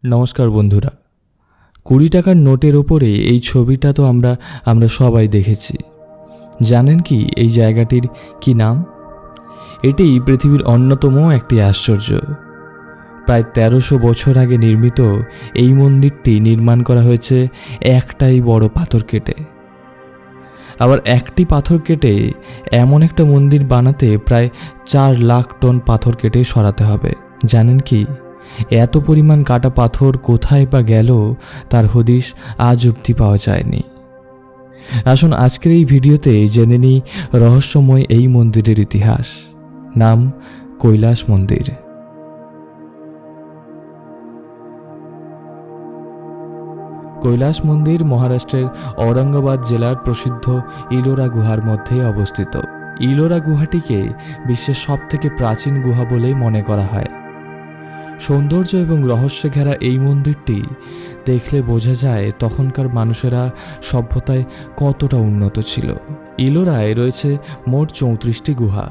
নমস্কার বন্ধুরা। 20 টাকার নোটের ওপরে এই ছবিটা তো আমরা সবাই দেখেছি। জানেন কি এই জায়গাটির কি নাম? এটি পৃথিবীর অন্যতম একটি আশ্চর্য। প্রায় 1300 বছর আগে নির্মিত এই মন্দিরটি নির্মাণ করা হয়েছে একটাই বড় পাথর কেটে। আবার একটি পাথর কেটে এমন একটা মন্দির বানাতে প্রায় 4 লাখ টন পাথর কেটে সরাতে হবে। জানেন কি এত পরিমাণ কাটা পাথর কোথায় বা গেল তার হদিশ আজ অবধি পাওয়া যায়নি। আসুন আজকের এই ভিডিওতে জেনে নিই রহস্যময় এই মন্দিরের ইতিহাস। নাম কৈলাস মন্দির। কৈলাস মন্দির মহারাষ্ট্রের ঔরঙ্গাবাদ জেলার প্রসিদ্ধ ইলোরা গুহার মধ্যে অবস্থিত। ইলোরা গুহাটিকে বিশ্বের সবথেকে প্রাচীন গুহা বলে মনে করা হয়। সৌন্দর্য এবং রহস্যে ঘেরা এই মন্দিরটি দেখলে বোঝা যায় তখনকার মানুষেরা সভ্যতায় কতটা উন্নত ছিল। ইলোরায় রয়েছে মোট 34টি গুহা।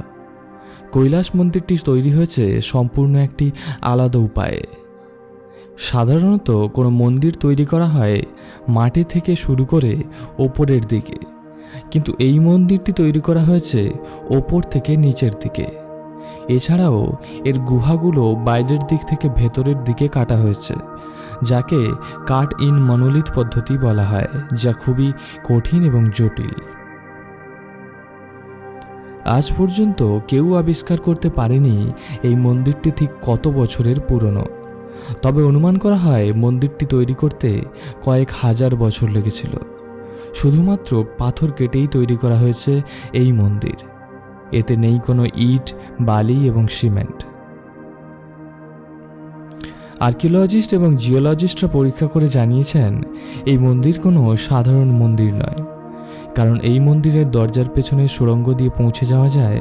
কৈলাস মন্দিরটি তৈরি হয়েছে সম্পূর্ণ একটি আলাদা উপায়ে। সাধারণত কোনো মন্দির তৈরি করা হয় মাটি থেকে শুরু করে ওপরের দিকে, কিন্তু এই মন্দিরটি তৈরি করা হয়েছে ওপর থেকে নিচের দিকে। এছাড়াও এর গুহাগুলো বাইরের দিক থেকে ভেতরের দিকে কাটা হয়েছে, যাকে কাট ইন মনোলিথ পদ্ধতি বলা হয়, যা খুবই কঠিন এবং জটিল। আজ পর্যন্ত কেউ আবিষ্কার করতে পারেনি এই মন্দিরটি ঠিক কত বছরের পুরনো। তবে অনুমান করা হয় মন্দিরটি তৈরি করতে কয়েক হাজার বছর লেগেছিল। শুধুমাত্র পাথর কেটেই তৈরি করা হয়েছে এই মন্দির। এতে নেই কোনো ইট, বালি এবং সিমেন্ট। আর্কিওলজিস্ট এবং জিওলজিস্টরা পরীক্ষা করে জানিয়েছেন এই মন্দির কোনো সাধারণ মন্দির নয়, কারণ এই মন্দিরের দরজার পেছনে সুড়ঙ্গ দিয়ে পৌঁছে যাওয়া যায়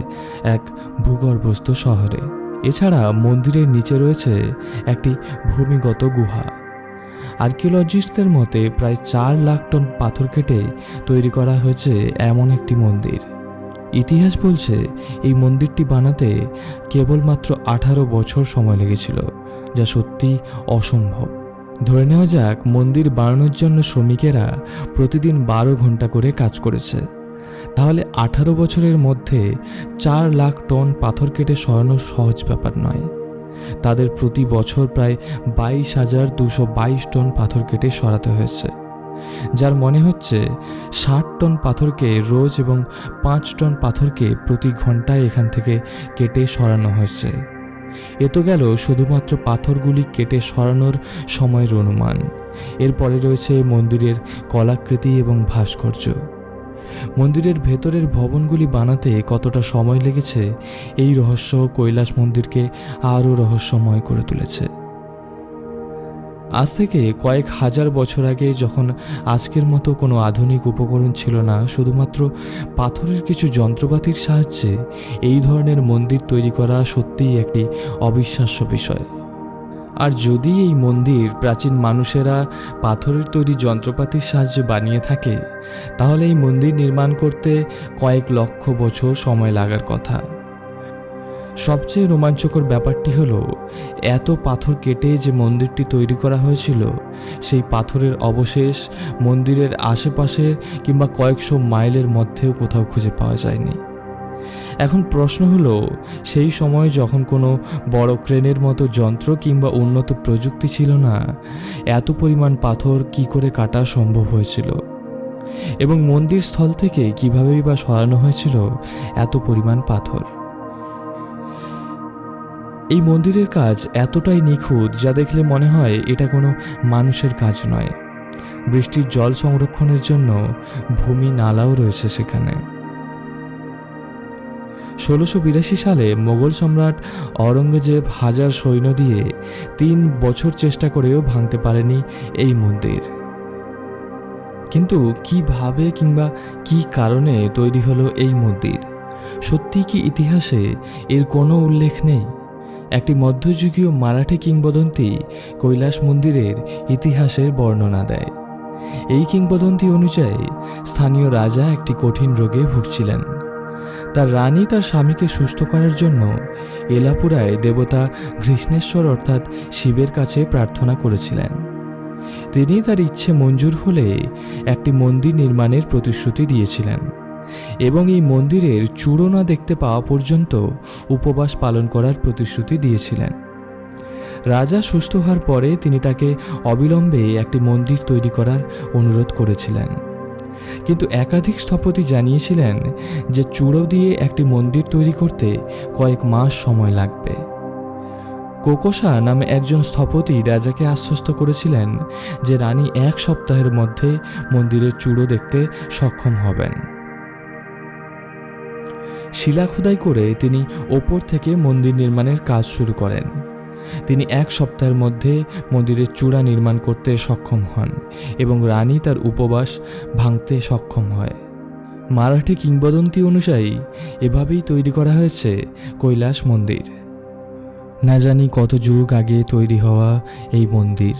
এক ভূগর্ভস্থ শহরে। এছাড়া মন্দিরের নিচে রয়েছে একটি ভূমিগত গুহা। আর্কিওলজিস্টদের মতে প্রায় 4 লাখ টন পাথর কেটে তৈরি করা হয়েছে এমন একটি মন্দির। ইতিহাস বলছে এই মন্দিরটি বানাতে কেবলমাত্র 18 বছর সময় লেগেছিল, যা সত্যি অসম্ভব। ধরে নেওয়া যাক মন্দির বানানোর জন্য শ্রমিকেরা প্রতিদিন 12 ঘন্টা করে কাজ করেছে, তাহলে 18 বছরের মধ্যে 4 লাখ টন পাথর কেটে সরানো সহজ ব্যাপার নয়। তাদের প্রতি বছর প্রায় 22,222 টন পাথর কেটে সরাতে হয়েছে, যার মনে হচ্ছে 60 টন পাথরকে রোজ এবং 5 টন পাথরকে প্রতি ঘন্টায় এখান থেকে কেটে সরানো হয়েছে। এ তো গেল শুধুমাত্র পাথরগুলি কেটে সরানোর সময়ের অনুমান। এরপরে রয়েছে মন্দিরের কলাকৃতি এবং ভাস্কর্য। মন্দিরের ভেতরের ভবনগুলি বানাতে কতটা সময় লেগেছে এই রহস্য কৈলাস মন্দিরকে আরও রহস্যময় করে তুলেছে। আজ থেকে কয়েক হাজার বছর আগে, যখন আজকের মতো কোনো আধুনিক উপকরণ ছিল না, শুধুমাত্র পাথরের কিছু যন্ত্রপাতির সাহায্যে এই ধরনের মন্দির তৈরি করা সত্যিই একটি অবিশ্বাস্য বিষয়। আর যদি এই মন্দির প্রাচীন মানুষেরা পাথরের তৈরি যন্ত্রপাতির সাহায্যে বানিয়ে থাকে, তাহলে এই মন্দির নির্মাণ করতে কয়েক লক্ষ বছর সময় লাগার কথা। সবচেয়ে রোমাঞ্চকর ব্যাপারটি হলো এত পাথর কেটে যে মন্দিরটি তৈরি করা হয়েছিল, সেই পাথরের অবশেষ মন্দিরের আশেপাশে কিংবা কয়েকশো মাইলের মধ্যেও কোথাও খুঁজে পাওয়া যায়নি। এখন প্রশ্ন হলো, সেই সময় যখন কোনো বড় ক্রেনের মতো যন্ত্র কিংবা উন্নত প্রযুক্তি ছিল না, এত পরিমাণ পাথর কি করে কাটা সম্ভব হয়েছিল, এবং মন্দির স্থল থেকে কীভাবেই বা সরানো হয়েছিল এত পরিমাণ পাথর? এই মন্দিরের কাজ এতটাই নিখুঁত যা দেখলে মনে হয় এটা কোনো মানুষের কাজ নয়। বৃষ্টির জল সংরক্ষণের জন্য ভূমি নালাও রয়েছে সেখানে। 1682 সালে মোগল সম্রাট ঔরঙ্গজেব হাজার সৈন্য দিয়ে 3 বছর চেষ্টা করেও ভাঙতে পারেনি এই মন্দির। কিন্তু কিভাবে কিংবা কি কারণে তৈরি হলো এই মন্দির, সত্যি কি ইতিহাসে এর কোনো উল্লেখ নেই? একটি মধ্যযুগীয় মারাঠি কিংবদন্তি কৈলাস মন্দিরের ইতিহাসের বর্ণনা দেয়। এই কিংবদন্তি অনুযায়ী স্থানীয় রাজা একটি কঠিন রোগে ভুগছিলেন। তার রানী তার স্বামীকে সুস্থ করার জন্য এলাপুরায় দেবতা ঘৃষ্ণেশ্বর অর্থাৎ শিবের কাছে প্রার্থনা করেছিলেন। তিনি তার ইচ্ছে মঞ্জুর হলে একটি মন্দির নির্মাণের প্রতিশ্রুতি দিয়েছিলেন এবং এই মন্দিরের চূড়ো না দেখতে পাওয়া পর্যন্ত উপবাস পালন করার প্রতিশ্রুতি দিয়েছিলেন। রাজা সুস্থ হওয়ার পরে তিনি তাকে অবিলম্বে একটি মন্দির তৈরি করার অনুরোধ করেছিলেন, কিন্তু একাধিক স্থপতি জানিয়েছিলেন যে চূড়ো দিয়ে একটি মন্দির তৈরি করতে কয়েক মাস সময় লাগবে। কোকোসা নামে একজন স্থপতি রাজাকে আশ্বস্ত করেছিলেন যে রানী 1 সপ্তাহের মধ্যে মন্দিরের চূড়ো দেখতে সক্ষম হবেন। শিলা খোদাই করে তিনি ওপর থেকে মন্দির নির্মাণের কাজ শুরু করেন। তিনি 1 সপ্তাহের মধ্যে মন্দিরের চূড়া নির্মাণ করতে সক্ষম হন এবং রানী তার উপবাস ভাঙতে সক্ষম হয়। মারাঠি কিংবদন্তি অনুযায়ী এভাবেই তৈরি করা হয়েছে কৈলাস মন্দির। না জানি কত যুগ আগে তৈরি হওয়া এই মন্দির,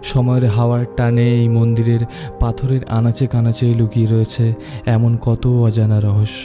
সময়ের হাওয়ার টানে এই মন্দিরের পাথরের আনাচে কানাচে লুকিয়ে রয়েছে এমন কত অজানা রহস্য।